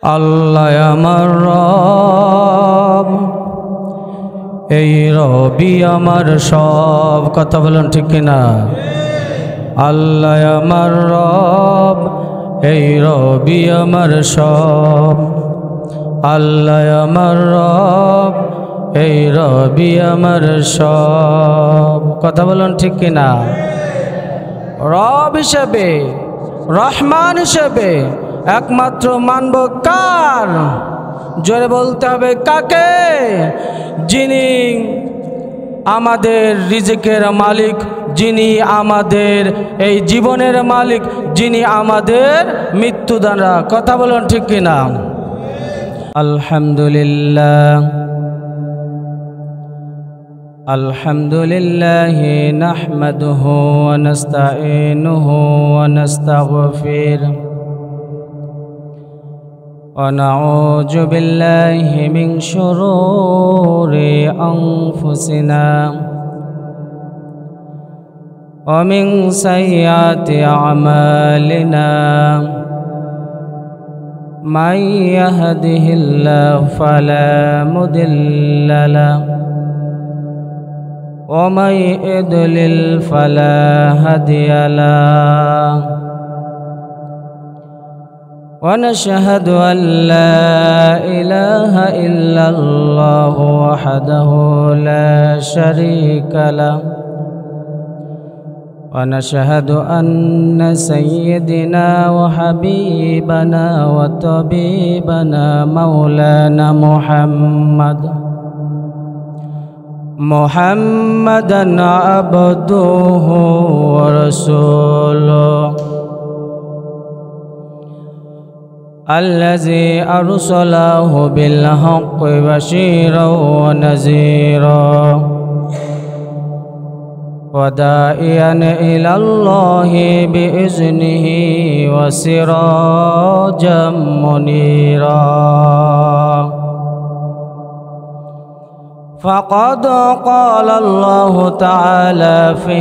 আল্লাহ আমার রব, এই রবি আমার সব। কথা বলুন ঠিক কিনা? আল্লাহ আমার রব, এই রবি আমার সব। আল্লাহ আমার রব, এই রবি আমার সব। কথা বলুন ঠিক কিনা? রব হিসেবে, রহমান হিসেবে একমাত্র মানব কার? জোরে বলতে হবে কাকে? যিনি আমাদের রিজিকের মালিক, যিনি আমাদের এই জীবনের মালিক, যিনি আমাদের মৃত্যুদাতা। কথা বলুন ঠিক কিনা? আলহামদুলিল্লাহ আলহামদুলিল্লাহ নাহমাদুহু ওয়া নাস্তাঈনুহু ওয়া নাস্তাগফিরুহ ওয়া নাউযু বিল্লাহি মিন শুরুরি আনফুসিনা ওয়া মিন সাইয়্যাতি আমালিনা। মান ইয়াহদিহিল্লাহু ফালা মুদিল্লা লাহু ওয়া মান ইউদ্লিল ফালা হাদিয়া লাহু। ونشهد أن لا إله إلا الله وحده لا شريك له ونشهد أن سيدنا وحبيبنا وطبيبنا مولانا محمدا عبده ورسوله الذي أرسله بالحق بشيرا ونذيرا وداعيا إلى الله بإذنه وسراجا منيرا. فقد قال الله تعالى في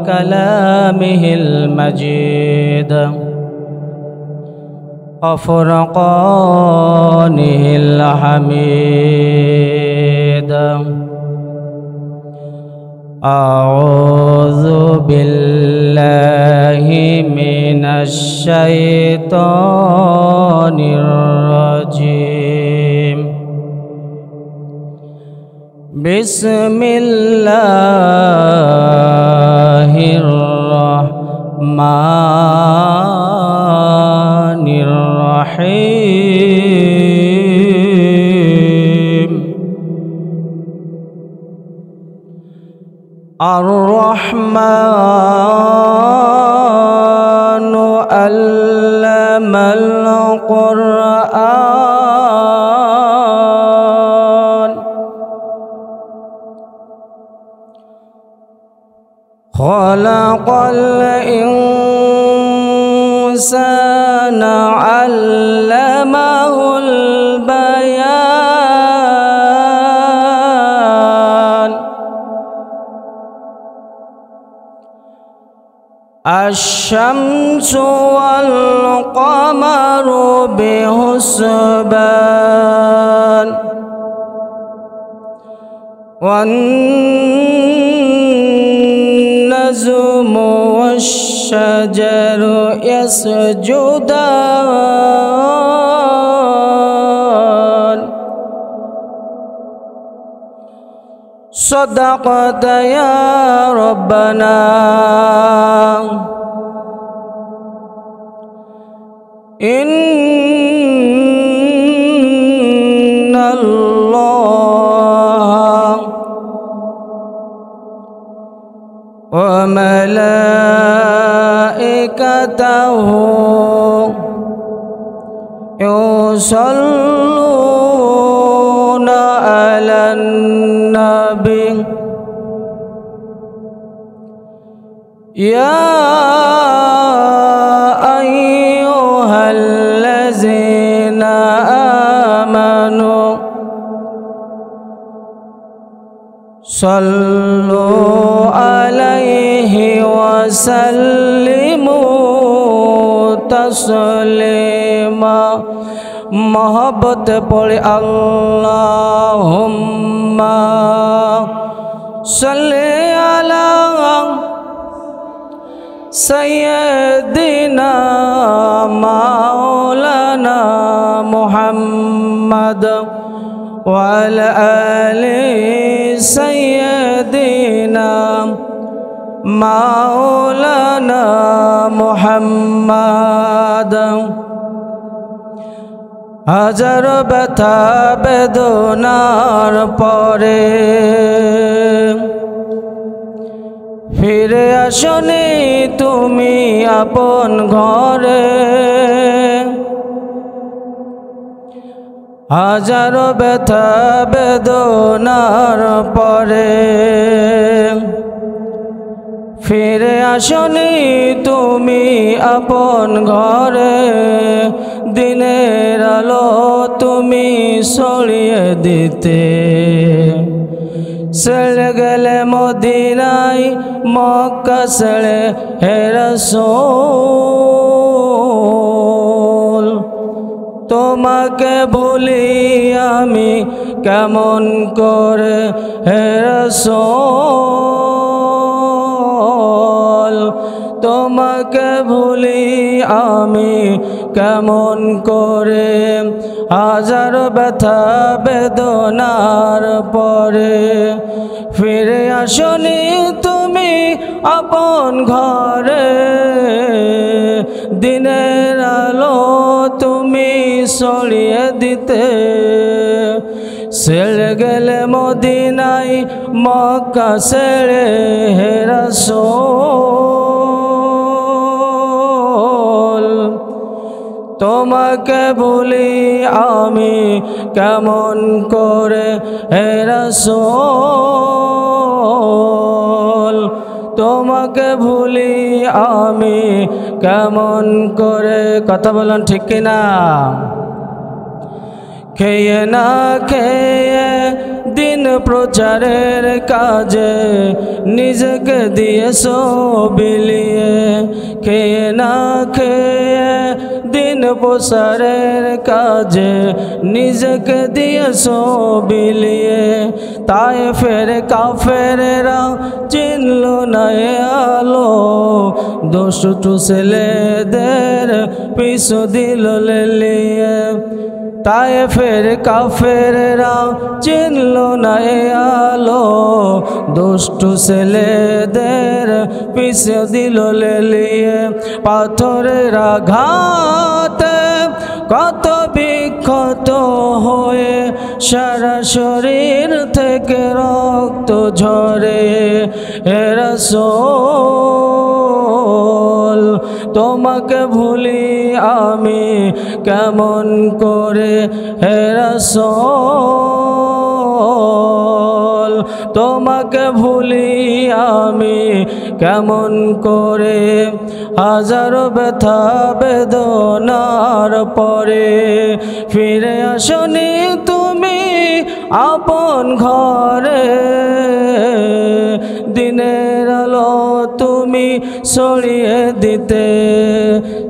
كلامه المجيد وفرقانه الحميد. أعوذ بالله من الشيطان الرجيم. بسم الله الرحمن الرحيم. الرحمن علم القرآن خلق الإنسان علمه البيان. الشمس والقمر بحسبان والنجم والشجر يسجدان. صدقت يا ربنا إن الله وملائكته يصلون على النبي يا أيها الذين آمنوا صلوا عليه وسلموا تسليما. मोहब्बत पड़े अल्लाहुम्मा सल्ले अला सय्यदिना मौलाना मुहम्मद व अला आलि सय्यदिना मौलाना मुहम्मद। হাজার ব্যথা বেদনার পরে ফিরে আসনি তুমি আপন ঘরে। হাজার ব্যথা বেদনার পরে ফিরে আসনি তুমি আপন ঘরে। দিনের আলো তুমি ছড়িয়ে দিতে ছেড়ে গেলে মদিনায় মক্কা ছেড়ে হে রাসূল। তোমাকে ভুলি আমি কেমন করে হে রাসূল। তোমাকে ভুলি আমি কেমন করে। হাজার ব্যথা বেদনার পরে ফিরে আসনি তুমি আপন ঘরে। দিনের আলো তুমি ছড়িয়ে দিতে ছেড়ে গেলে মদিনায় মক্কা ছেড়ে হে রাসূল। তোমাকে ভুলি আমি কেমন করে হে রাসূল। তোমাকে ভুলি আমি কেমন করে। কথা বলেন ঠিক কিনা? খেয়ে না খেয়ে দিন প্রচারের কাজে নিজেকে দিয়েছো বিলিয়ে। খেয়ে না খেয়ে দিন প্রচারের কাজে নিজেকে দিয়েছো বিলিয়ে। তাই ফের কাফেরেরা চিনল না এ আলো। দুষ্টু ছেলেদের পিছু দিল লেলিয়ে। তাই ফের কাফেরেরা চিনল না এ আলো। দুষ্টু ছেলেদের পিছু দিল লেলিয়ে। পাথরের আঘাতে কত বিক্ষত হয়ে সারা শরীর থেকে রক্ত ঝরে হে রাসূল। তোমাকে ভুলি আমি কেমন করে হে রাসূল। তোমাকে ভুলি আমি কেমন করে। হাজারো ব্যথা বেদনার পরে ফিরে আসনি তুমি আপন ঘরে। দিনের আলো তুমি ছড়িয়ে দিতে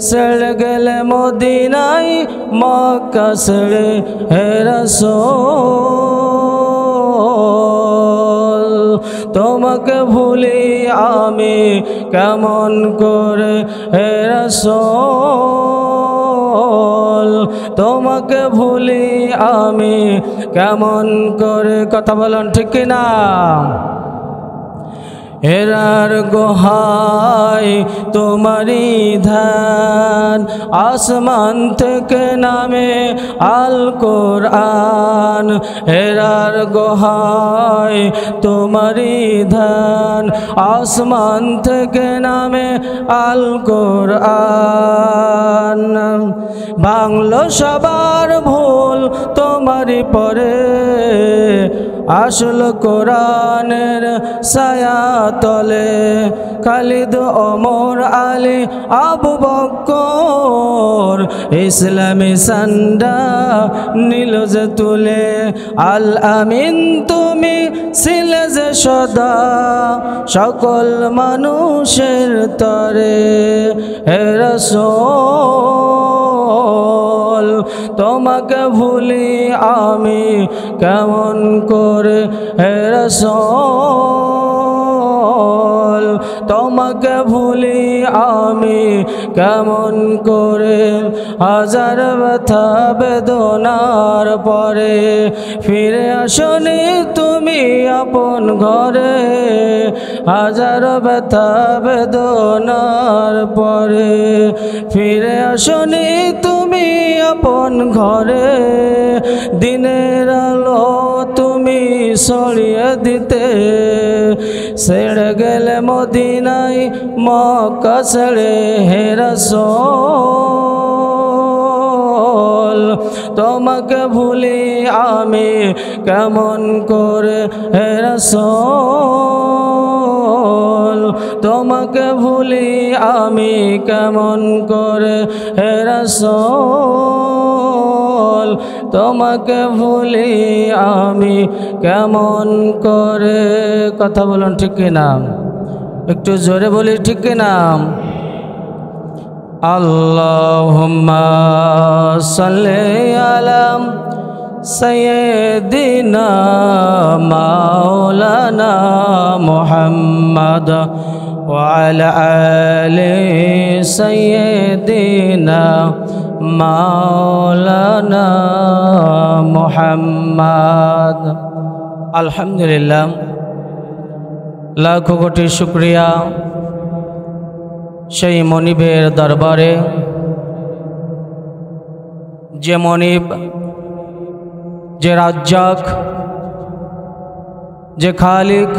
ছেড়ে গেলে মদিনায় মক্কা ছেড়ে হে রাসূল। তোমাকে ভুলি আমি কেমন করে হে রাসূল। তোমাকে ভুলি আমি কেমন করে। কথা বলেন ঠিক কিনা? হেরার গুহায় তোমারি ধ্যান আসমান থেকে নামে আল কোরআন। হেরার গুহায় তোমারি ধ্যান আসমান থেকে নামে আল কোরআন। বাংলো সবার ভুল তোমারি পরে আসল কোরআনের ছায়া তলে। খালিদ ওমর আলী আবু বকর ইসলামী সান্ডা নীল যে তুলে। আল আমিন তুমি ছিলে যে সদা সকল মানুষের তরে হে রাসূল। তোমাকে ভুলি আমি কেমন করে হে রাসূল তোমাকে ভুলি আমি কেমন করে হাজার ব্যথা বেদনার পরে ফিরে আসনি তুমি আপন ঘরে হাজার ব্যথা বেদনার পরে ফিরে আসনি তুমি আপন ঘরে দিনের আলো তুমি ছড়িয়ে দিতে ছেড়ে গেলে মদিনায় মক্কা ছেড়ে হে রাসূল তোমাকে ভুলি আমি কেমন করে হে রাসূল তোমাকে ভুলি আমি কেমন করে হে রাসূল তোমাকে ভুলি আমি কেমন করে কথা বলুন ঠিক কিনা একটু জোরে বলি ঠিক কিনা আল্লাহুম্মা সাল্লি আলা সাইয়্যিদিনা মাওলানা মুহাম্মদ ওয়া আলা আলি সাইয়্যিদিনা মাওলানা মুহাম্মদ আলহামদুলিল্লাহ লাখো কোটি শুকরিয়া সেই মনিবের দরবারে যে মনিব যে রাজ্জাক যে খালিক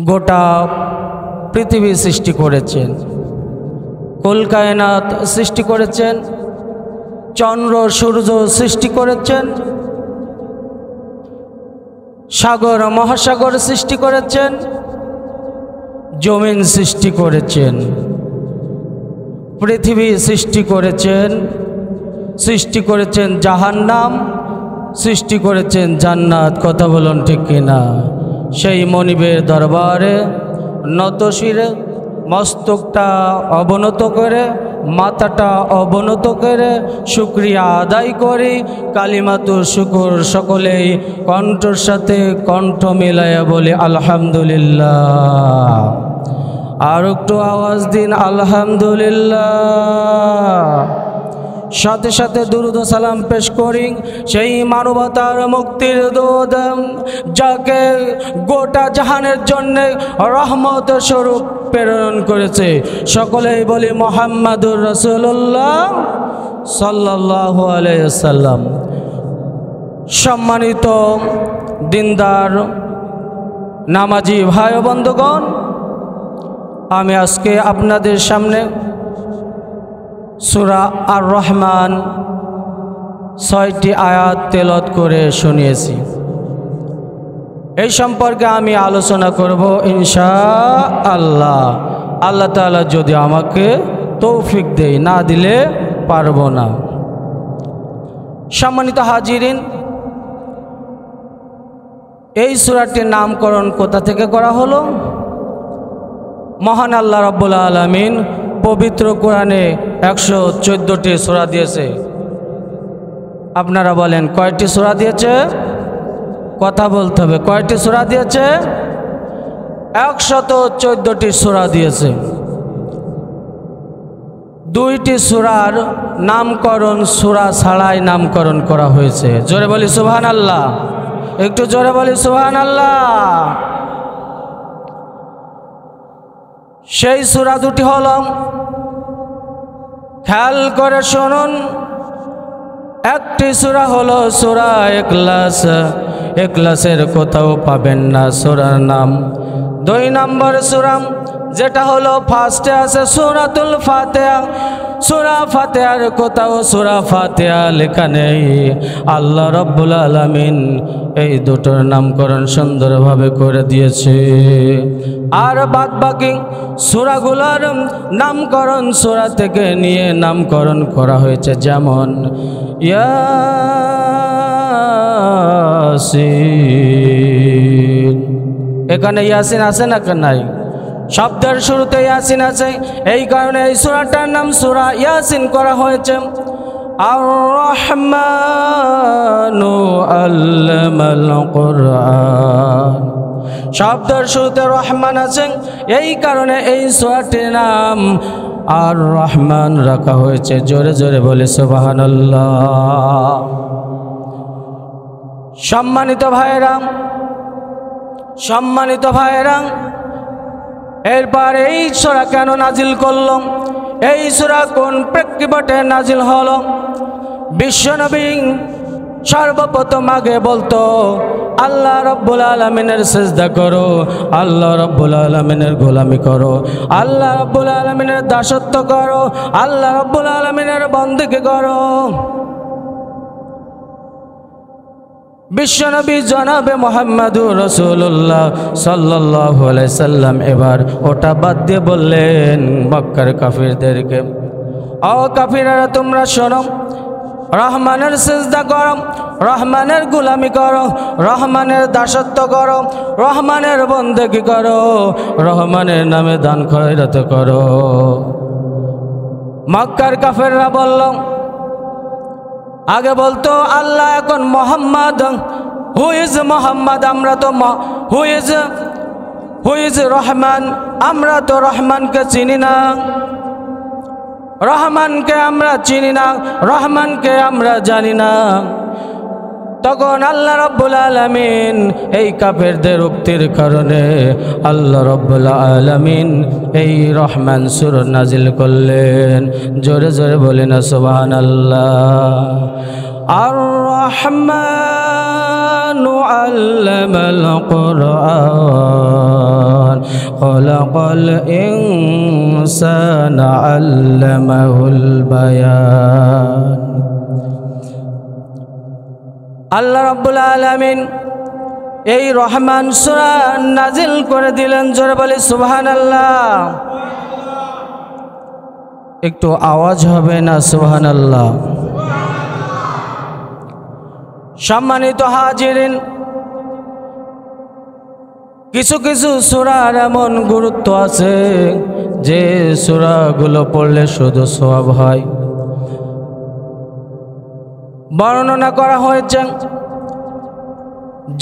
গোটা পৃথিবী সৃষ্টি করেছেন কুল কায়নাত সৃষ্টি করেছেন চন্দ্র সূর্য সৃষ্টি করেছেন সাগর মহাসাগর সৃষ্টি করেছেন জমিন সৃষ্টি করেছেন পৃথিবী সৃষ্টি করেছেন জাহান্নাম সৃষ্টি করেছেন জান্নাত কথা বলুন ঠিক কিনা সেই মনিবের দরবারে নত শিরে মস্তকটা অবনত করে মাথাটা অবনত করে শুকরিয়া আদায় করি কালিমাতুর শুকর সকলেই কণ্ঠর সাথে কণ্ঠ মিলাইয়া বলি আলহামদুলিল্লাহ আর একটু আওয়াজ দিন আলহামদুলিল্লাহ সাথে সাথে দুরুদ ও সালাম পেশ করি সেই মানবতার মুক্তির দূত যাকে গোটা জাহানের জন্য রহমত স্বরূপ প্রেরণ করেছে সকলেই বলি মুহাম্মাদুর রাসূলুল্লাহ সাল্লাল্লাহু আলাইহি ওয়াসাল্লাম সম্মানিত দিনদার নামাজি ভাই ও বন্ধুগণ আমি আজকে আপনাদের সামনে সূরা আর রহমান 6টি আয়াত তেলাওয়াত করে শুনিয়েছি এই সম্পর্কে আমি আলোচনা করব ইনশাআল্লাহ আল্লাহ তাআলা যদি আমাকে তৌফিক দেয় না দিলে পারবো না সম্মানিত হাজিরিন এই সূরাটির নামকরণ কোথা থেকে করা হলো মহান আল্লাহ রাব্বুল আলামিন পবিত্র কোরআনে 114টি সূরা দিয়েছে আপনারা বলেন কয়টি সূরা দিয়েছে কথা বলতে হবে কয়টি সূরা দিয়েছে 114টি সূরা দিয়েছে দুইটি সূরার নামকরণ সূরা ছাড়াই নামকরণ করা হয়েছে জোরে বলি সুবহানাল্লাহ একটু জোরে বলি সুবহানাল্লাহ সেই সূরা দুটি হলো খেয়াল করে শুনুন একটি সূরা হলো সূরা ইখলাস ইখলাসের কোথাও পাবেন না সূরার নাম 2 নম্বর সূরা যেটা হলো ফার্স্টে আছে সূরাতুল ফাতিহা সূরা ফাতিহার কোথাও সূরা ফাতিহা লেখা নেই আল্লাহ রাব্বুল আলামিন এই দুটোর নামকরণ সুন্দরভাবে করে দিয়েছে আর বাকি সূরাগুলোর নামকরণ সূরা থেকে নিয়ে নামকরণ করা হয়েছে যেমন ইয়াসিন এখানে ইয়াসিন আছে না নাই শব্দের শুরুতে ইয়াসিন আছে, এই কারণে এই সূরাটার নাম সূরা ইয়াসিন করা হয়েছে। আর রহমানু আল্লামাল কুরআন, শব্দের শুরুতে রহমান আছে, এই কারণে এই সূরাটির নাম আর রহমান রাখা হয়েছে। জোরে জোরে বলে সুবহানাল্লাহ। সম্মানিত ভাইরা, এরপর এই সূরা কেন নাজিল করল, এই সূরা কোন প্রেক্ষাপটে নাজিল হলো? বিশ্বনবী সর্বপ্রথম আগে বলতো আল্লাহ রাব্বুল আলামিনের সিজদা করো, আল্লাহ রাব্বুল আলামিনের গোলামি করো, আল্লাহ রাব্বুল আলামিনের দাসত্ব করো, আল্লাহ রাব্বুল আলামিনের বন্দেগী করো। বিশ্বনবী জনাবে মুহাম্মদুর রাসূলুল্লাহ সাল্লাল্লাহু আলাইহি সাল্লাম এবার ওটা বাদ দিয়ে বললেন মক্কার কাফিরদেরকে, ও কাফিররা তোমরা শোনো, রহমানের সিজদা করো, রহমানের গোলামি করো, রহমানের দাসত্ব করো, রহমানের বন্দেগী করো, রহমানের নামে দান খয়রাত করো। মক্কার কাফেররা বলল, আগে বলতো আল্লাহ, এখন মোহাম্মদ, হু ইজ মোহাম্মদ, আমরা তো হু ইজ রহমান, আমরা তো রহমানকে চিনি না, রহমানকে আমরা চিনি না, রহমানকে আমরা জানি না। তখন আল্লাহ রাব্বুল আলামিন এই কাফেরদের উক্তির কারণে আল্লাহ রাব্বুল আলামিন এই রহমান সূরা নাজিল করলেন। জোরে জোরে বলেন সুবহানাল্লাহ। আর রহমানু আল্লামাল কুরআন খালাকাল ইনসানা আল্লামাহুল বায়ান। আল্লাহ রাব্বুল আলামিন এই রহমান সূরা নাজিল করে দিলেন। জোরে বলি সুবহানাল্লাহ। একটু আওয়াজ হবে না সুবহানাল্লাহ? সম্মানিত হাজিরিন, কিছু কিছু সূরার এমন গুরুত্ব আছে যে সূরাগুলো পড়লে শুধু সওয়াব হয়। বর্ণনা করা হয়েছে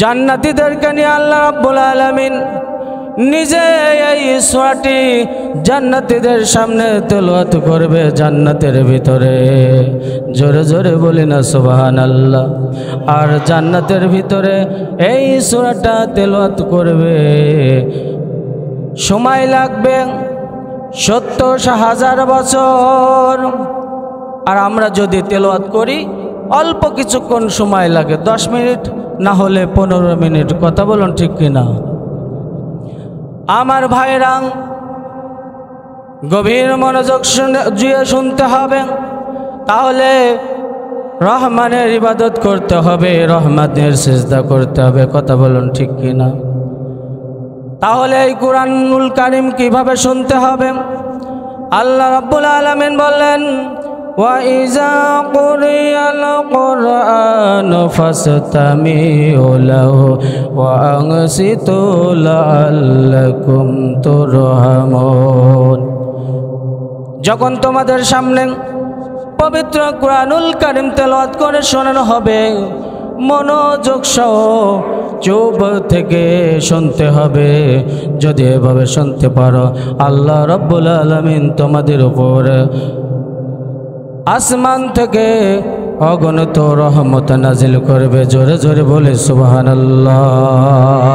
জান্নাতীদেরকে নিয়ে আল্লাহ রাব্বুল আলামিন নিজে এই সূরাটি জান্নাতীদের সামনে তেলাওয়াত করবে জান্নাতের ভিতরে। জোরে জোরে বলি না সুবহানাল্লাহ। আর জান্নাতের ভিতরে এই সূরাটা তেলাওয়াত করবে, সময় লাগবে 70,000 বছর। আর আমরা যদি তেলাওয়াত করি অল্প কিছুক্ষণ সময় লাগে, 10 মিনিট না হলে 15 মিনিট। কথা বলুন ঠিক কিনা? আমার ভাইরা, গভীর মনোযোগ দিয়ে শুনতে হবে, তাহলে রহমানের ইবাদত করতে হবে, রহমানের সিজদা করতে হবে। কথা বলুন ঠিক কিনা? তাহলে এই কুরআনুল কারীম কিভাবে শুনতে হবে? আল্লাহ রাব্বুল আলামিন বললেন, وَإِذَا قُرِئَ الْقُرْآنُ فَاسْتَمِعُوا لَهُ وَأَنصِتُوا لَعَلَّكُمْ تُرْحَمُونَ। যখন তোমাদের সামনে পবিত্র কুরআনুল কারীম তেলাওয়াত করে শোনানো হবে, মনোযোগ সহ চুপ থেকে শুনতে হবে। যদি এভাবে শুনতে পারো, আল্লাহ রাব্বুল আলামিন তোমাদের উপর আসমান থেকে অগণিত রহমত নাজিল করবে। জোরে জোরে বলে সুবহানাল্লাহ।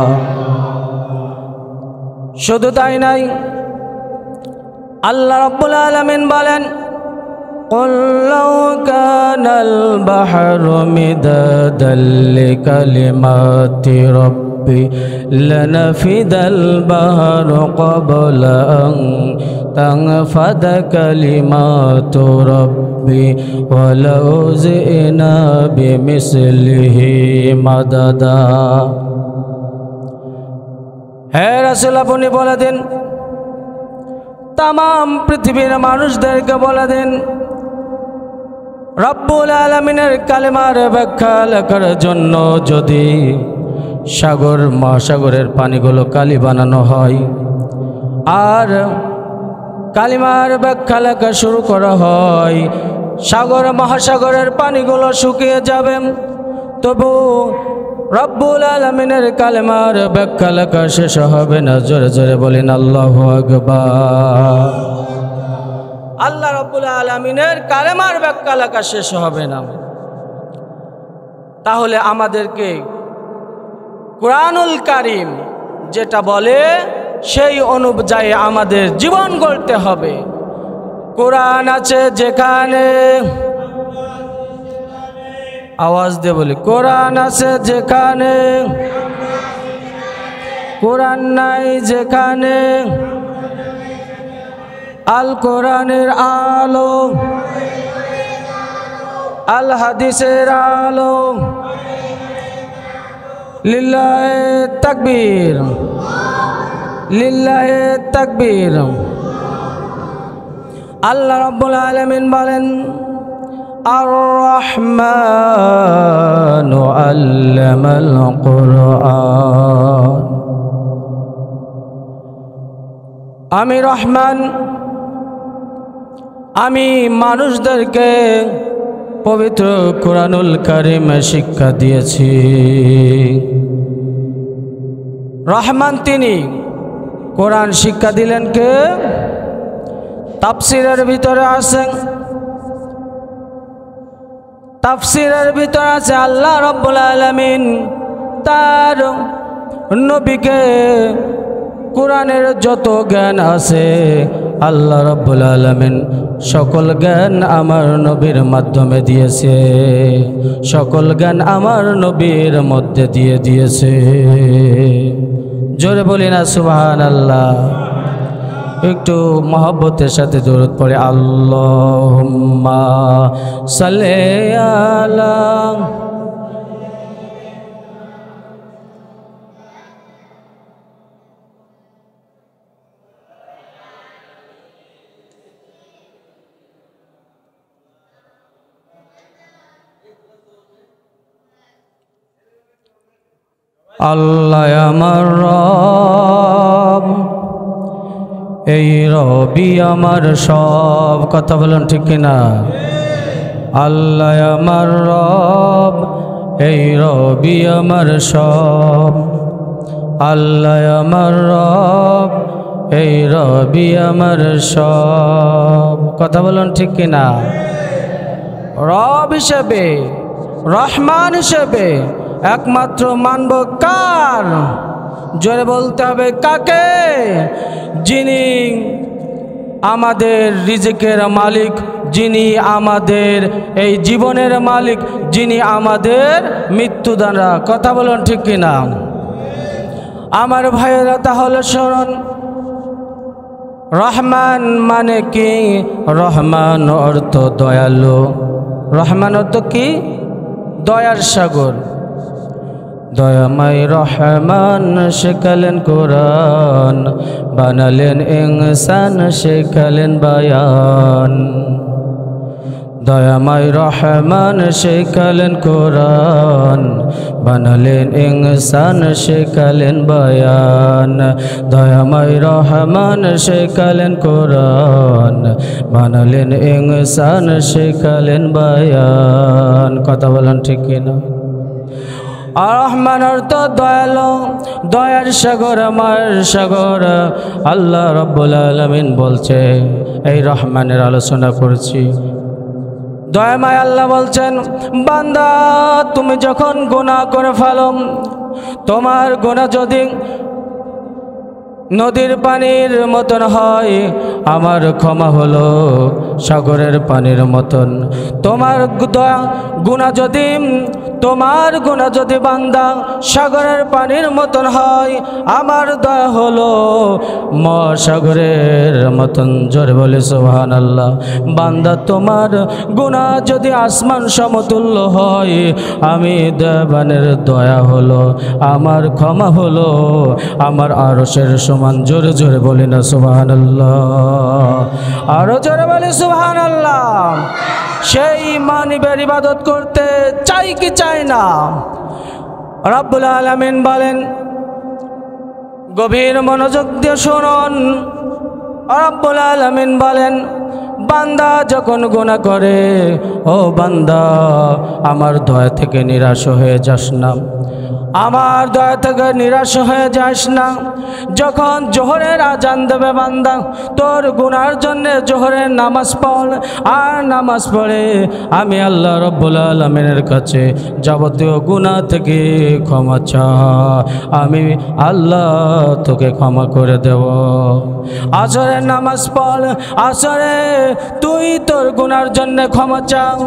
শুধু তাই নাই, আল্লাহ রাব্বুল আলামিন বলেন, قُلْ لَوْ كَانَ الْبَحْرُ مِدَادًا لِكَلِمَاتِ رَبِّي لَنَفِدَ الْبَحْرُ قَبْلَ أَنْ تَنْفَدَ كَلِمَاتُ رَبِّي وَلَوْ جِئْنَا بِمِثْلِهِ مَدَدًا। হে রাসূল, আপনি বলে দিন, তামাম পৃথিবীর মানুষদেরকে বলে দিন, রব্বুল আলামিনের কালেমার ব্যাখ্যা লেখার জন্য যদি সাগর মহাসাগরের পানিগুলো কালি বানানো হয়, আর কালিমার ব্যাখ্যা লেখা শুরু করা হয়, সাগর মহাসাগরের পানিগুলো শুকিয়ে যাবে, তবু রব্বুল আলামিনের কালেমার ব্যাখ্যা লেখা শেষ হবে না। জোরে জোরে বলেন আল্লাহু আকবার। আল্লাহ রব্বুল আলামিনের কালেমার ব্যাখ্যা লেখা শেষ হবে না। তাহলে আমাদেরকে কুরআনুল কারীম যেটা বলে সেই অনুযায়ী আমাদের জীবন গড়তে হবে। কোরআন আছে যেখানে, আওয়াজ দিয়ে বলি, কোরআন আছে যেখানে, কোরআন নাই যেখানে, আল কোরআনের আলো, আল হাদিসের আলো, লিল্লাহে তাকবীর, লিল্লাহে তাকবীর। আল্লাহ রাব্বুল আলামিন বলেন, আর রহমানু আল্লামাল কুরআন। আমি রহমান, আমি মানুষদেরকে পবিত্র কুরআনুল কারীম শিক্ষা দিয়েছি। রহমান তিনি, কোরআন শিক্ষা দিলেন কে? তাফসীরের ভিতরে আছেন, তাফসীরের ভিতরে আছে আল্লাহ রাব্বুল আলামিন তার নবীকে কোরআনের যত জ্ঞান আছে আল্লাহ রাব্বুল আলামিন সকল জ্ঞান আমার নবীর মাধ্যমে দিয়েছে, সকল জ্ঞান আমার নবীর মধ্যে দিয়ে দিয়েছে। জোরে বলি না সুবহানাল্লাহ। একটু মহব্বতের সাথে দরুদ পড়ে আল্লাহুম্মা সাল্লি আলা। আল্লাহ আমার রব, এই রবি আমার সব। কথা বলুন ঠিক কিনা? আল্লাহ আমার রব, এই রবি আমার সব। আল্লাহ আমার রব, এই রবি আমার সব। কথা বলুন ঠিক কিনা? রব হিসেবে, রহমান হিসেবে একমাত্র মানব কার? জোরে বলতে হবে কাকে? যিনি আমাদের রিজিকের মালিক, যিনি আমাদের এই জীবনের মালিক, যিনি আমাদের মৃত্যুদাতা। কথা বলুন ঠিক কিনা? আমার ভাইয়েরা তাহলে শুনুন, রহমান মানে কি? রহমান অর্থ দয়ালু। রহমান অর্থ কি? দয়ার সাগর। দয়াময় রহমান শেখালেন কোরআন, বানালেন ইনসান শেখালেন বায়ান। দয়াময় রহমান শেখালেন কোরআন, বানালেন ইনসান শেখালেন বায়ান। দয়াময় রহমান শেখালেন কোরআন, বানালেন ইনসান শেখালেন বায়ান। কথা বলেন ঠিক কিনা? আর রহমান অর্থ দয়ালু, দয়ার সাগর, আমার সাগর। আল্লাহ রাব্বুল আলামিন বলছে, এই রহমানের আলোচনা করছি। দয়াময় আল্লাহ বলছেন, বান্দা তুমি যখন গুনাহ করে ফেলো, তোমার গুনাহ যদি নদীর পানির মতন হয়, আমার ক্ষমা হলো সাগরের পানির মতন। তোমার গুনাহ যদি, তোমার গুনাহ যদি বান্দা সাগরের পানির মতন হয়, আমার দয়া হলো মহাসাগরের মতন। জোরে বলে সুবহানাল্লাহ। বান্দা তোমার গুনাহ যদি আসমান সমতুল্য হয়, আমি দেবানের দয়া হলো, আমার ক্ষমা হলো আমার আরশের সমান। জোরে জোরে বলি না সুবহানাল্লাহ? আরো জোরে বলি সুবহানাল্লাহ। সেই মানিবের ইবাদত করতে চাই কি চাই না? রাব্বুল আলামিন বলেন, গভীর মনোযোগ দিয়ে শুনুন। রব্বুল আলামিন বলেন, বান্দা যখন গুনাহ করে, ও বান্দা আমার দয়া থেকে নিরাশ হয়ে যাস না, আমার দয়া থেকে নিরাশ হয়ে যাস না। যখন জোহরের আজান দেবে বান্দা, তোর গুনার জন্য জোহরের নামাজ পড়, আর নামাজ পড়ে আমি আল্লাহ রব্বুল আলামিনের কাছে যাবতীয় গুনাহ থেকে ক্ষমা চা, আমি আল্লাহ তোকে ক্ষমা করে দেব। আসরের নামাজ পড়, আসরে তুই তোর গুনার জন্য ক্ষমা চাও।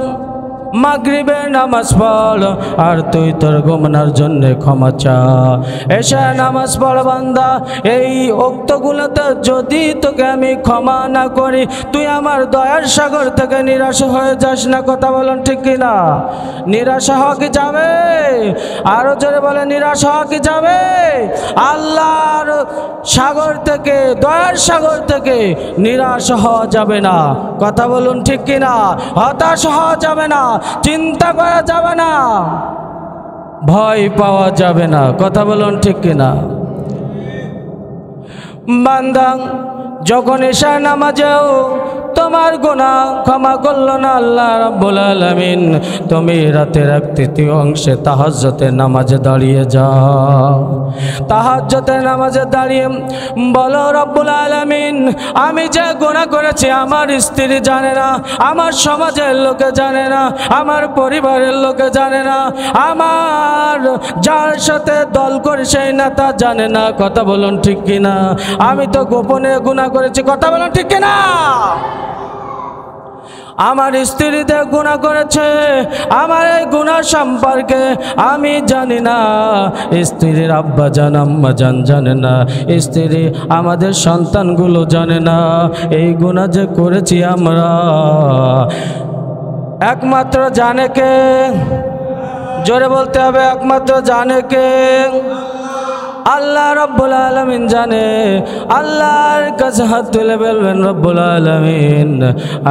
মাগরিবের নামাজ পড়, আর তুই তোর গুনার জন্য ক্ষমা চা। এশার নামাজ পড় বান্দা, এই ওক্তগুলোতে যদি তোকে আমি ক্ষমা না করি, তুই আমার দয়ার সাগর থেকে নিরাশ হয়ে যাস না। কথা বলেন ঠিক কিনা? নিরাশ হওয়া কি যাবে? আরো জোরে বলে, নিরাশ হওয়া কি যাবে? আল্লাহর সাগর থেকে, দয়ার সাগর থেকে নিরাশ হওয়া যাবে না। কথা বলুন ঠিক কিনা? হতাশ হওয়া যাবে না, চিন্তা করা যাবে না, ভয় পাওয়া যাবে না। কথা বলুন ঠিক কিনা? বান্দা যখন এশা নামাজেও তোমার গুনাহ ক্ষমা করল না আল্লাহ রাব্বুল আলামিন, তুমি রাতের এক তৃতীয় অংশে তাহাজ্জুদের নামাজে দাঁড়িয়ে যাও। তাহাজ্জুদের নামাজে দাঁড়িয়ে বলো, রব্বুল আলামিন আমি যে গুনাহ করেছি আমার স্ত্রী জানে না, আমার সমাজের লোকে জানে না, আমার পরিবারের লোকে জানে না, আমার যার সাথে দল করে সেই নেতা জানে না। কথা বলুন ঠিক কিনা? আমি তো গোপনে গুনাহ করেছি। কথা বলুন ঠিক কিনা? আমার স্ত্রীতে গুনাহ করেছে, আমার এই গুনাহ সম্পর্কে আমি জানি না, স্ত্রীর আব্বা জান আম্মা জান জানে না, স্ত্রী আমাদের সন্তানগুলো জানে না এই গুনাহ যে করেছি আমরা। একমাত্র জানে কে? জোরে বলতে হবে, একমাত্র জানে কে? আল্লাহ রব্বুল আলামিন জানে। আল্লাহর কাছে হাত তুলে বলবেন, রব্বুল আলামিন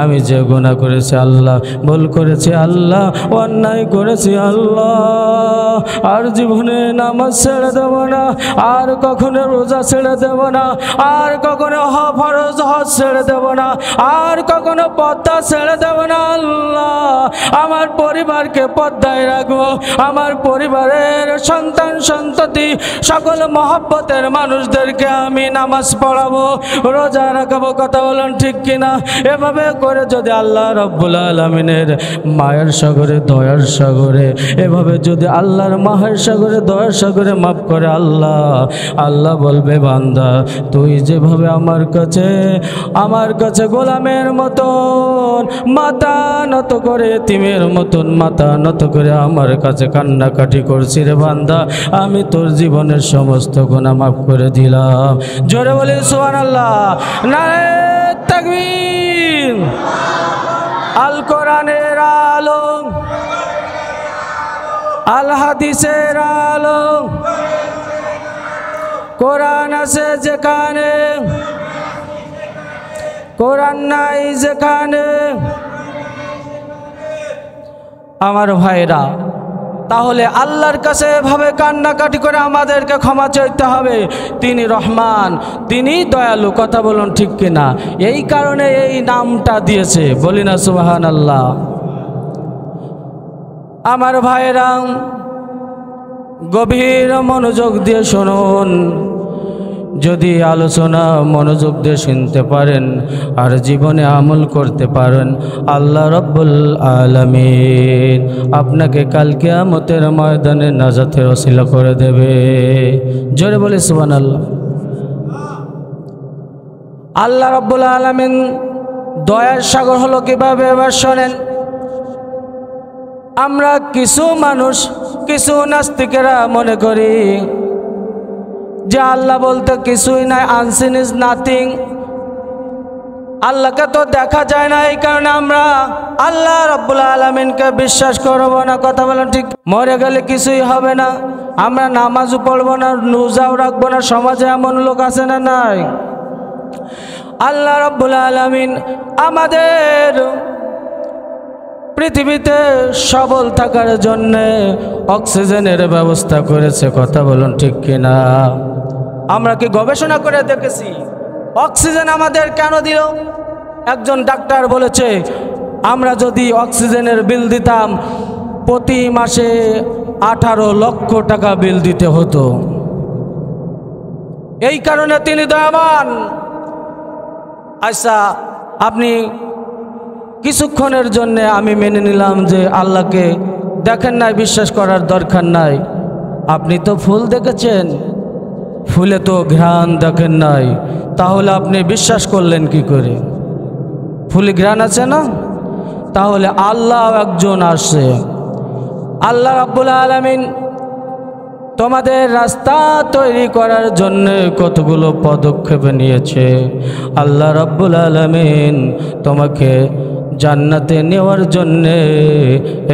আমি যে গুনাহ করেছি আল্লাহ, ভুল করেছি আল্লাহ, অন্যায় করেছি আল্লাহ, আর জীবনে নামাজ ছেড়ে দেব না, আর কখনো রোজা ছেড়ে দেব না, আর কখনো ফরজ হজ ছেড়ে দেব না, আর কখনো পর্দা ছেড়ে দেব না। আল্লাহ আমার পরিবারকে পর্দায় রাখবো, আমার পরিবারের সন্তান সন্ততি সকল মহব্বতের মানুষদেরকে আমি নামাজ পড়াবো, রোজা রাখাবো। কথা বলুন ঠিক কিনা? এভাবে করে যদি আল্লাহ রব্বুল আলামিনের মায়ের সাগরে, দয়ার সাগরে, এভাবে যদি আল্লাহর মায়ের সাগরে, দয়ার সাগরে মাফ করে আল্লাহ, আল্লাহ বলবে বান্দা তুই যেভাবে আমার কাছে গোলামের মতন মাথা নত করে, এতিমের মতন মাথা নত করে আমার কাছে কান্নাকাটি করছি রে বান্দা, আমি তোর জীবনের সমস্ত গুনাহ মাফ করে দিলাম। জোরে বলি সুবহানাল্লাহ, নারে তাকবীর। আল কোরআনের আলো, আল হাদিসের আলো, কোরআন আছে যেখানে, কোরআন নাই যেখানে। আমার ভাইরা, তাহলে আল্লাহর কাছে এভাবে কান্নাকাটি করে আমাদেরকে ক্ষমা চাইতে হবে। তিনি রহমান, তিনি দয়ালু। কথা বলুন ঠিক কিনা? এই কারণে এই নামটা দিয়েছে, বলি না সুবহানাল্লাহ। আমার ভাইরা গভীর মনোযোগ দিয়ে শুনুন। যদি আলোচনা মনোযোগ দিয়ে শুনতে পারেন আর জীবনে আমল করতে পারেন, আল্লাহ রব্বুল আলামিন আপনাকে কাল কিয়ামতের ময়দানে নাজাতের ওসিলা করে দেবে। জোরে বলে সুবহানাল্লাহ। আল্লাহ রব্বুল আলামিন দয়ার সাগর হলো কিভাবে? এবার শোনেন। আমরা কিছু মানুষ, কিছু নাস্তিকেরা মনে করি যে আল্লাহ বলতে কিছুই নাই, আনসিন ইজ নাথিং, আল্লাহকে তো দেখা যায় না, এই কারণে আমরা আল্লাহ রাব্বুল আলামিনকে বিশ্বাস করব না। কথা বলেন ঠিক? মরে গেলে কিছুই হবে না, আমরা নামাজও পড়বো না, রোজাও রাখবো না। সমাজে এমন লোক আছে না নাই? আল্লাহ রাব্বুল আলামিন আমাদের পৃথিবীতে সবল থাকার জন্যে অক্সিজেনের ব্যবস্থা করেছে। কথা বলুন ঠিক কিনা? আমরা কি গবেষণা করে দেখেছি অক্সিজেন আমাদের কেন দিল? একজন ডাক্তার বলেছে আমরা যদি অক্সিজেনের বিল দিতাম প্রতি মাসে 18 লক্ষ টাকা বিল দিতে হতো। এই কারণে তিনি দয়াবান। আচ্ছা, আপনি কিছুক্ষণের জন্য আমি মেনে নিলাম যে আল্লাহকে দেখেন নাই, বিশ্বাস করার দরকার নাই। আপনি তো ফুল দেখেছেন, ফুলে তো ঘ্রাণ দেখেন নাই, তাহলে আপনি বিশ্বাস করলেন কি করে? ফুলে ঘ্রাণ আছে না? তাহলে আল্লাহ একজন আসে। আল্লাহ রাব্বুল আলামিন তোমাদের রাস্তা তৈরি করার জন্য কতগুলো পদক্ষেপ নিয়েছে। আল্লাহ রাব্বুল আলামিন তোমাকে জান্নাতে নেওয়ার জন্য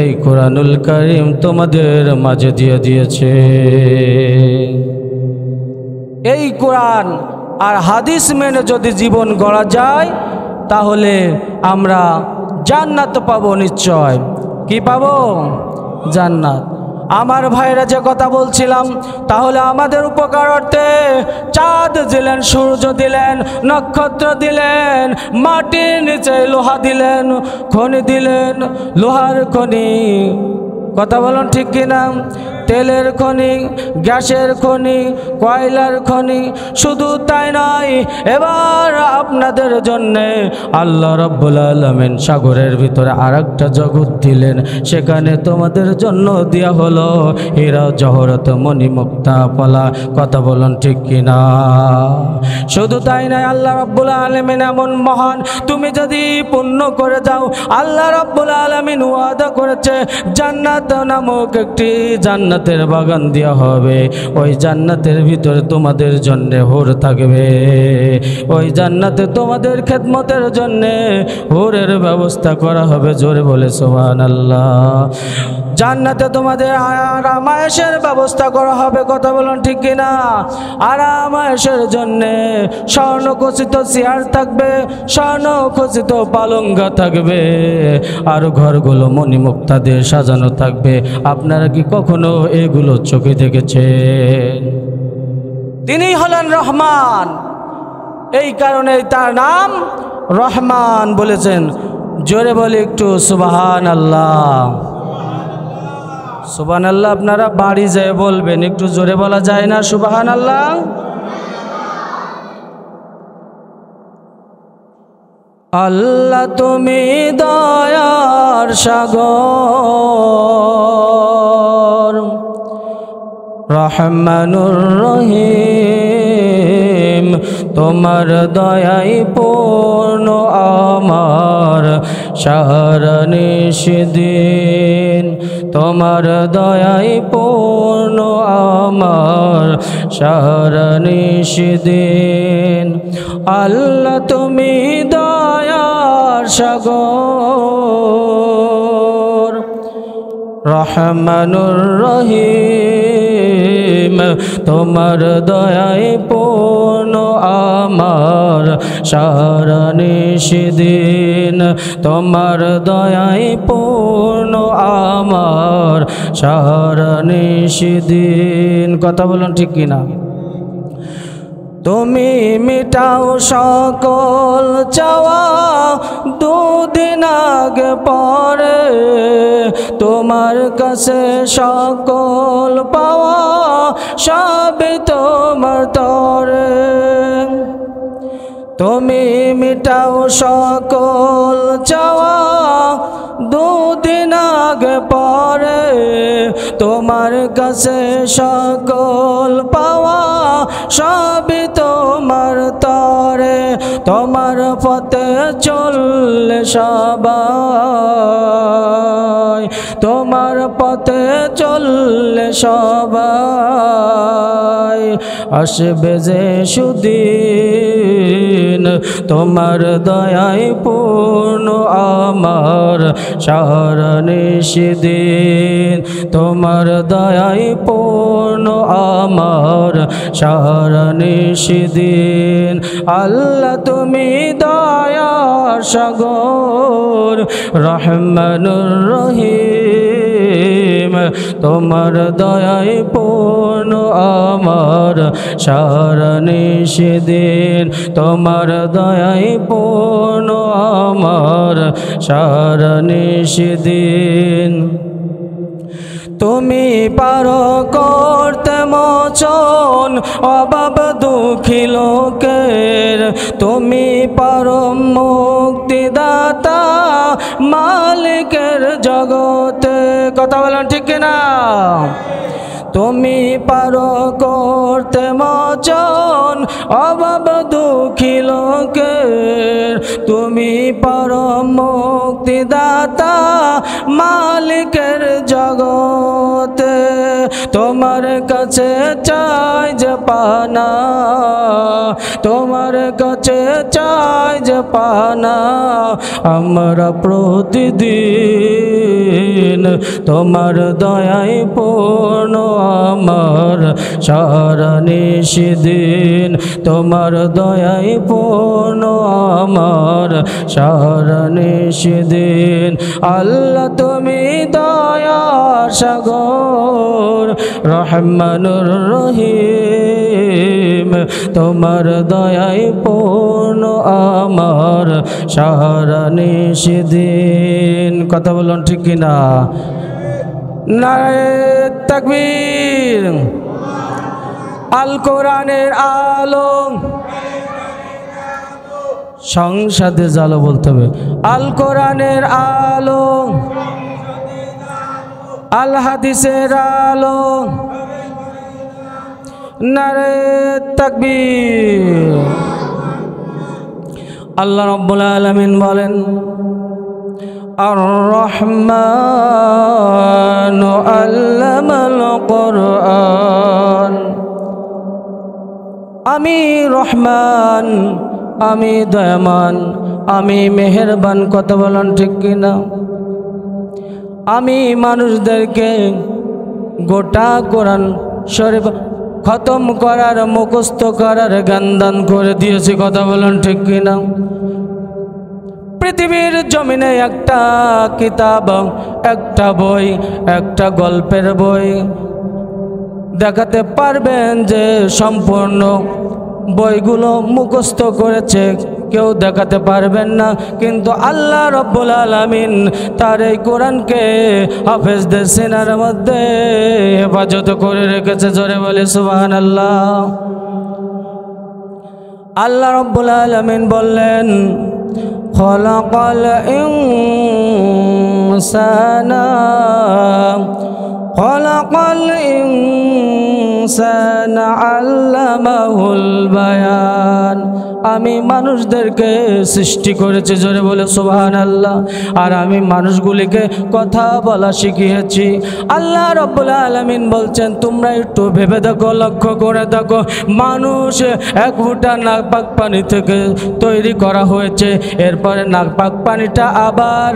এই কোরআনুল কারীম তোমাদের মাঝে দিয়ে দিয়েছে। এই কোরআন আর হাদিস মেনে যদি জীবন গড়া যায় তাহলে আমরা জান্নাত পাবো নিশ্চয়। কি পাবো? জান্নাত। আমার ভাইরা যে কথা বলছিলাম, তাহলে আমাদের উপকার অর্থে চাঁদ দিলেন, সূর্য দিলেন, নক্ষত্র দিলেন, মাটির নিচে লোহা দিলেন, খনি দিলেন, লোহার খনি, কথা বলুন ঠিক কিনা, তেলের খনি, গ্যাসের খনি, কয়লার খনি। শুধু তাই নয়, এবার আপনাদের জন্যে আল্লাহ রাব্বুল আলামিন সাগরের ভিতরে আরেকটা জগৎ দিলেন। সেখানে তোমাদের জন্য দেয়া হলো হীরা জহরত মণি মুক্তা পলা, কথা বলুন ঠিক কিনা। শুধু তাই নয়, আল্লাহ রাব্বুল আলামিন এমন মহান, তুমি যদি পুণ্য করে যাও আল্লাহ রাব্বুল আলামিন ওয়াদা করেছে জান্নাত নামক একটি জান্নাতের বাগান দেওয়া হবে। ওই জান্নাতের ভিতরে তোমাদের জন্য হুর থাকবে। ওই জান্নাতে তোমাদের খেদমতের জন্য হুরের ব্যবস্থা করা হবে। জোরে বলে সুবহানাল্লাহ। জান্নাতে তোমাদের আরাম আয়েশের ব্যবস্থা করা হবে, কথা বলুন ঠিক কিনা। আরাম আয়েশের জন্য স্বর্ণখচিত চেয়ার থাকবে, স্বর্ণখচিত পালঙ্গা থাকবে, আর ঘরগুলো মণিমুক্তা দিয়ে সাজানো থাকবে। আপনারা কি কখনো এগুলো চোখে দেখেছেন? তিনি হলেন রহমান, এই কারণে তার নাম রহমান বলেছেন। জোরে বলে একটু সুবহানাল্লাহ। সুবহানাল্লাহ আপনারা বাড়ি যেয়ে বলবেন, একটু জোরে বলা যায় না সুবহানাল্লাহ? আল্লাহ তুমি দয়ার সাগর, রহমানুর রহিম, তোমার দয়াই পূর্ণ আমার সারা নিশিদিন। তোমার দয়াই পূর্ণ আমার সারা নিশিদিন। আল্লাহ তুমি দয়ার সাগর, রহমানুর রহিম, তোমার দয়াই পূর্ণ আমার সারা নিশিদিন। তোমার দয়াই পূর্ণ আমার সারা নিশিদিন, কথা বলুন ঠিক কিনা। তুমি মিটাও সকল চাওয়া, দুদিন আগে পরে তোমার কাছে সকল পাওয়া, সবই তোমার তরে। তুমি মিটাও সকল চাওয়া, দুদিন আগে পরে তোমার কাছে সকল পাওয়া, সবই তোমার তরে। তোমার পথে চললে সবাই, তোমার পথে চললে সবাই, আসবে যে সুদিন। তোমার দয়াই পূর্ণ আমার সারা নিশিদিন। তোমার দয়াই পূর্ণ আমার সারা নিশিদিন। আল্লাহ তুমি দয়ার সাগর, রহমানুর রহিম, তোমার দয়ায় পূর্ণ আমার সারা নিশিদিন তোমার দয়ায় পূর্ণ আমার সারা নিশিদিন তুমি পারো করতে মোচন অভাব দুঃখী লোকের তুমি পারো মুক্তিদাতা মালিকের জগতে কথা বলেন ঠিক কিনা তুমি পারো করতে মোচন অভাব দুঃখী লোকের তুমি পারো মুক্তিদাতা মালিকের জগতে তোমার কাছে চাই যে পানা তোমার কাছে চাই যে পানা আমরা প্রতিদিন তোমার দয়ায় পূর্ণ আমার সারা নিশিদিন তোমার দয়ায় পূর্ণ আমার সারা নিশিদিন আল্লাহ তুমি দয়ার সাগর রহমানুর রহিম তোমার দয়ায় পূর্ণ আমার সারা নিশিদিন কথা বলুন ঠিক কিনা নারে তাকবীর আল কোরআনের আলো সংসদে জালো বলতে হবে আল কোরআনের আলো আল হাদিসের আলো নারে তাকবীর আল্লাহ রাব্বুল আলামিন বলেন আর-রহমান আল্লামাল কোরআন আমি রহমান আমি দয়ামান আমি মেহেরবান কথা বলেন ঠিক কিনা আমি মানুষদেরকে গোটা কোরআন শরীফ খতম করার মুখস্থ করার জ্ঞান দান করে দিয়েছি কথা বলেন ঠিক কিনা পৃথিবীর জমিনে একটা কিতাব একটা বই একটা গল্পের বই দেখাতে পারবেন যে সম্পূর্ণ বইগুলো মুখস্থ করেছে কেউ দেখাতে পারবেন না কিন্তু আল্লাহ রাব্বুল আলামিন তার এই কোরআনকে হাফেজদের সিনার মধ্যে হেফাজত করে রেখেছে জোরে বলে সুবহানাল্লাহ আল্লাহ রাব্বুল আলামিন বললেন খলাকাল ইনসানা খলাকাল ইনসানা আল্লামাহুল বায়ান আমি মানুষদেরকে সৃষ্টি করেছি জোরে বলে সুবহানাল্লাহ আর আমি মানুষগুলিকে কথা বলা শিখিয়েছি আল্লাহ রাব্বুল আলামিন বলছেন তোমরা একটু ভেবে দেখো লক্ষ্য করে দেখো মানুষ এক ফুটা নাকপাক পানি থেকে তৈরি করা হয়েছে এরপরে নাকপাক পানিটা আবার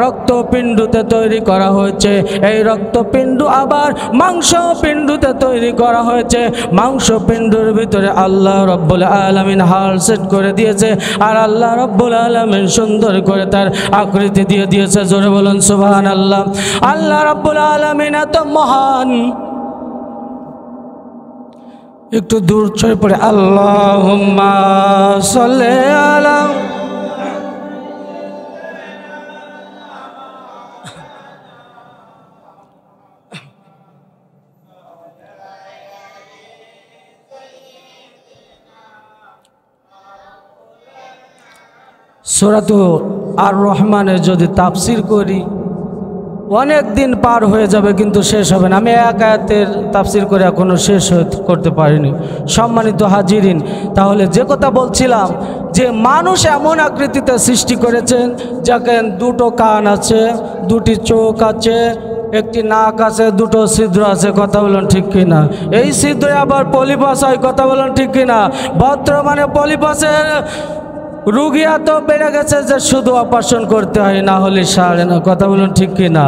রক্তপিণ্ডুতে তৈরি করা হয়েছে এই রক্তপিণ্ড আবার মাংসপিণ্ডুতে তৈরি করা হয়েছে মাংসপিণ্ডুর ভিতরে আল্লাহ রাব্বুল আলামিন সেট করে দিয়েছে আর আল্লাহ রাব্বুল আলামিন সুন্দর করে তার আকৃতি দিয়ে দিয়েছে জোরে বলুন সুবহানাল্লাহ আল্লাহ রাব্বুল আলামিন এত মহান একটু দূর ছড়ে পড়ে আল্লাহুম্মা সাল্লি আলা সূরাতু আর রহমানের যদি তাফসির করি অনেক দিন পার হয়ে যাবে কিন্তু শেষ হবে না আমি এক আয়াতের তাফসির করে এখনো শেষ করতে পারিনি সম্মানিত হাজিরিন তাহলে যে কথা বলছিলাম যে মানুষ এমন আকৃতিতে সৃষ্টি করেছেন যাকে দুটো কান আছে দুটি চোখ আছে একটি নাক আছে দুটো ছিদ্র আছে কথা বলেন ঠিক কিনা এই ছিদ্রে আবার পলিপাস হয় কথা বলেন ঠিক কিনা ভদ্র মানে পলিপাসের রুগী এত বেড়ে গেছে যে শুধু অপারেশন করতে হয়, না হলে সারে না। কথা বলুন ঠিক কি না?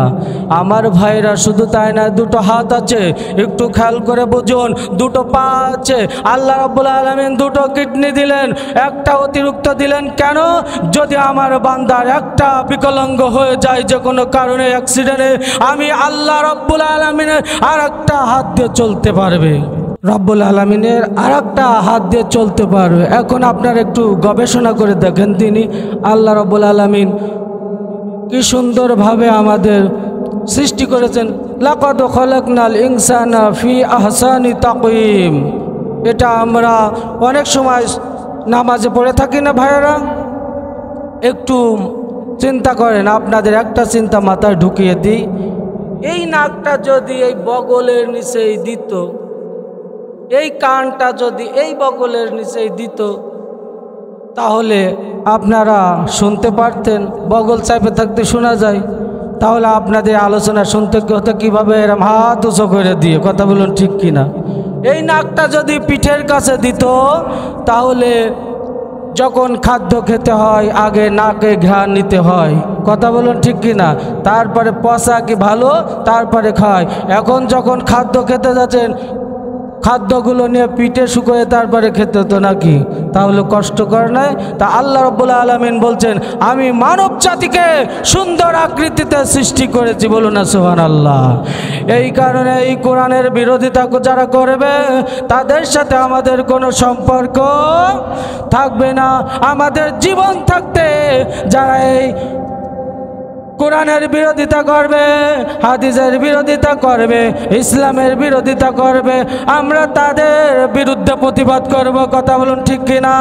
আমার ভাইরা শুধু তাই না, দুটো হাত আছে, একটু খেয়াল করে বুঝুন, দুটো পা আছে, আল্লাহ রাব্বুল আলামিন দুটো কিডনি দিলেন, একটা অতিরিক্ত দিলেন কেন? যদি আমার বান্দার একটা বিকলাঙ্গ হয়ে যায় যে কোনো কারণে, অ্যাক্সিডেন্টে, আমি আল্লাহ রাব্বুল আলামিনের আর একটা হাত দিয়ে চলতে পারবে, রব্বুল আলামিনের আর একটা হাত দিয়ে চলতে পারবে। এখন আপনারা একটু গবেষণা করে দেখেন, তিনি আল্লাহ রব্বুল আলামিন কি সুন্দরভাবে আমাদের সৃষ্টি করেছেন। লাকাদ খালাকনাল ইনসানা ফি আহসানি তাকওয়িম। এটা আমরা অনেক সময় নামাজে পড়ে থাকি না ভাইয়েরা? একটু চিন্তা করেন, আপনাদের একটা চিন্তা মাথায় ঢুকিয়ে দিই, এই নাকটা যদি এই বগলের নিচেই দিত, এই কানটা যদি এই বগলের নিচেই দিত, তাহলে আপনারা শুনতে পারতেন। বগল চাপে থাকতে শোনা যায়, তাহলে আপনাদের আলোচনা শুনতে হতো কীভাবে? এরম হাত উঁচু করে দিয়ে। কথা বলুন ঠিক কিনা? এই নাকটা যদি পিঠের কাছে দিত, তাহলে যখন খাদ্য খেতে হয় আগে নাকে ঘ্রাণ নিতে হয়। কথা বলুন ঠিক কিনা? তারপরে পচা কি ভালো, তারপরে খায়। এখন যখন খাদ্য খেতে যাচ্ছেন, খাদ্যগুলো নিয়ে পিঠে শুকোয় তারপরে খেতে হতো নাকি? তাহলে কষ্টকর নয়? তা আল্লাহ রাব্বুল আলামিন বলছেন, আমি মানব জাতিকে সুন্দর আকৃতিতে সৃষ্টি করেছি। বলুন না সুবহানাল্লাহ। এই কারণে এই কোরআনের বিরোধিতা যারা করবে, তাদের সাথে আমাদের কোনো সম্পর্ক থাকবে না। আমাদের জীবন থাকতে যারা এই কোরআনের বিরোধিতা করবে, হাদিসের বিরোধিতা করবে, ইসলামের বিরোধিতা করবে, আমরা তাদের বিরুদ্ধে প্রতিবাদ করব। কথা বলুন ঠিক কিনা?